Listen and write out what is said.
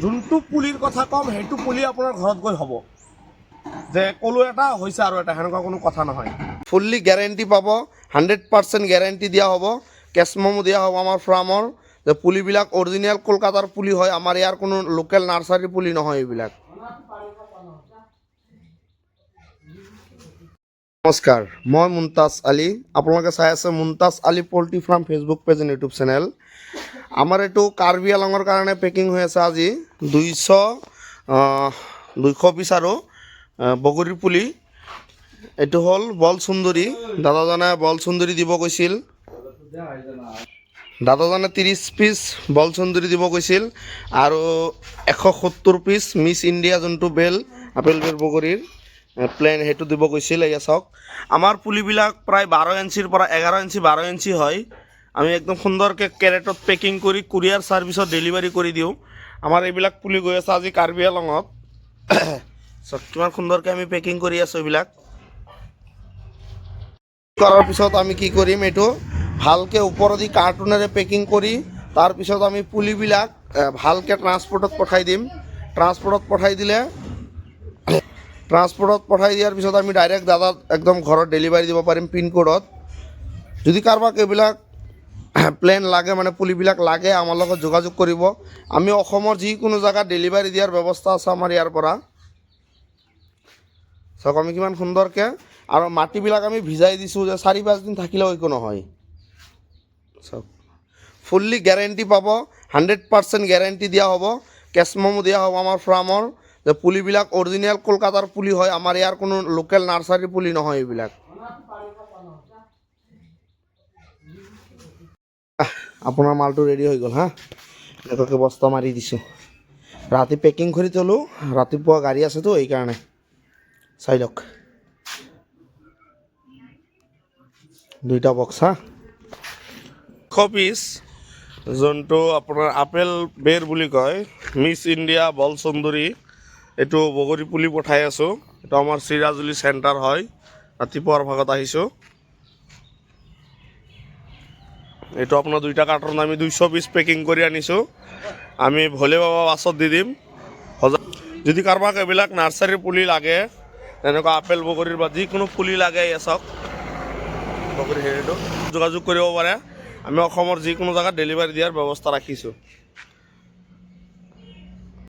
যোনটো পুলিৰ কথা ক'ম সেইটো পুলি আপোনাৰ ঘৰত গৈ হ'ব যে ক'লো এটা হৈছে আৰু এটা সেনেকুৱা কোনো কথা নহয় ফুল্লি গ্যাৰেণ্টি পাব 100% গ্যাৰেণ্টি দিয়া হ'ব কেছ মেমো দিয়া হ'ব আমাৰ ফাৰ্মৰ যে পুলিবিলাক অৰিজিনেল কলকাতাৰ পুলি হয় আমাৰ ইয়াৰ কোনো লোকেল নাৰ্চাৰীৰ পুলি নহয় এইবিলাক নমস্কাৰ মই মুনতাজ আলী আপোনালোকে চাই আছে Muntaz Ali poultry farm Facebook page and YouTube channel আমাৰ এইটো কাৰ্বি আলঙৰ কাৰণে পেকিং হৈ আছে আজি 200 পিচ আৰু বগৰীৰ পুলি এইটো হ'ল বল সুন্দৰী দাদাজনে বল সুন্দৰী দিব কৈছিল দাদাজনে 30 পিচ বল সুন্দৰী দিব কৈছিল আৰু 170 পিচ মিছ ইণ্ডিয়া যোনটো বেল আপেল বেল বগৰীৰ প্লেন সেইটো দিব কৈছিল এয়া চাওক আমাৰ পুলিবিলাক প্ৰায় 12 ইঞ্চিৰ পৰা 11 ইঞ্চি 12 ইঞ্চি হয় আমি একদম সুন্দৰকৈ কেৰেটত পেকিং কৰি কুৰিয়াৰ ছাৰ্ভিচত ডেলিভাৰী কৰি দিওঁ আমাৰ এইবিলাক পুলি গৈ আছে আজি কাৰ্বি আলঙত চব কিমান সুন্দৰকৈ আমি পেকিং কৰি আছোঁ এইবিলাক কৰাৰ পিছত আমি কি কৰিম এইটো ভালকৈ ওপৰেদি কাৰ্টুনেৰে পেকিং কৰি তাৰপিছত আমি পুলিবিলাক ভালকৈ ট্ৰান্সপৰ্টত পঠাই দিম ট্ৰান্সপৰ্টত পঠাই দিয়াৰ পিছত আমি ডাইৰেক্ট দাদাক একদম ঘৰত ডেলিভাৰী দিব পাৰিম পিনক'ডত যদি কাৰোবাক এইবিলাক প্লেন লাগে মানে পুলিবিলাক লাগে আমাৰ লগত যোগাযোগ কৰিব আমি অসমৰ যিকোনো জেগাত ডেলিভাৰী দিয়াৰ ব্যৱস্থা আছে আমাৰ ইয়াৰ পৰা চাওক আমি কিমান সুন্দৰকৈ আৰু মাটিবিলাক আমি ভিজাই দিছোঁ যে 4-5 দিন থাকিলেও একো নহয় চাওক ফুল্লি গ্যাৰেণ্টি পাব 100% গ্যাৰেণ্টি দিয়া হ'ব কেছ মেমো দিয়া হ'ব আমাৰ ফাৰ্মৰ যে পুলিবিলাক অৰিজিনেল কলকাতাৰ পুলি হয় আমাৰ ইয়াৰ কোনো লোকেল নাৰ্চাৰীৰ পুলি নহয় এইবিলাক আপোনাৰ মালটো ৰেডি হৈ গ'ল হা এনেকুৱাকৈ বস্তা মাৰি দিছোঁ ৰাতি পেকিং কৰি থ'লোঁ ৰাতিপুৱা গাড়ী আছেতো এইকাৰণে চাই লওক 2টা বক্স হা 100 পিচ যোনটো আপোনাৰ আপেল বেৰ বুলি কয় মিছ ইণ্ডিয়া বল সুন্দৰী এইটো বগৰী পুলি পঠাই আছোঁ এইটো আমাৰ চিৰাজুলি চেণ্টাৰ হয় ৰাতিপুৱাৰ ভাগত আহিছোঁ এইটো আপোনাৰ 2টা কাৰ্টন আমি 200 পিচ পেকিং কৰি আনিছোঁ আমি ভোলে বাবা বাছত দি দিম যদি কাৰোবাক এইবিলাক নাৰ্চাৰীৰ পুলি লাগে তেনেকুৱা আপেল বগৰীৰ বা যিকোনো পুলি লাগে এয়া চাওক বগৰী হেৰিটো যোগাযোগ কৰিব পাৰে আমি অসমৰ যিকোনো জেগাত ডেলিভাৰী দিয়াৰ ব্যৱস্থা ৰাখিছোঁ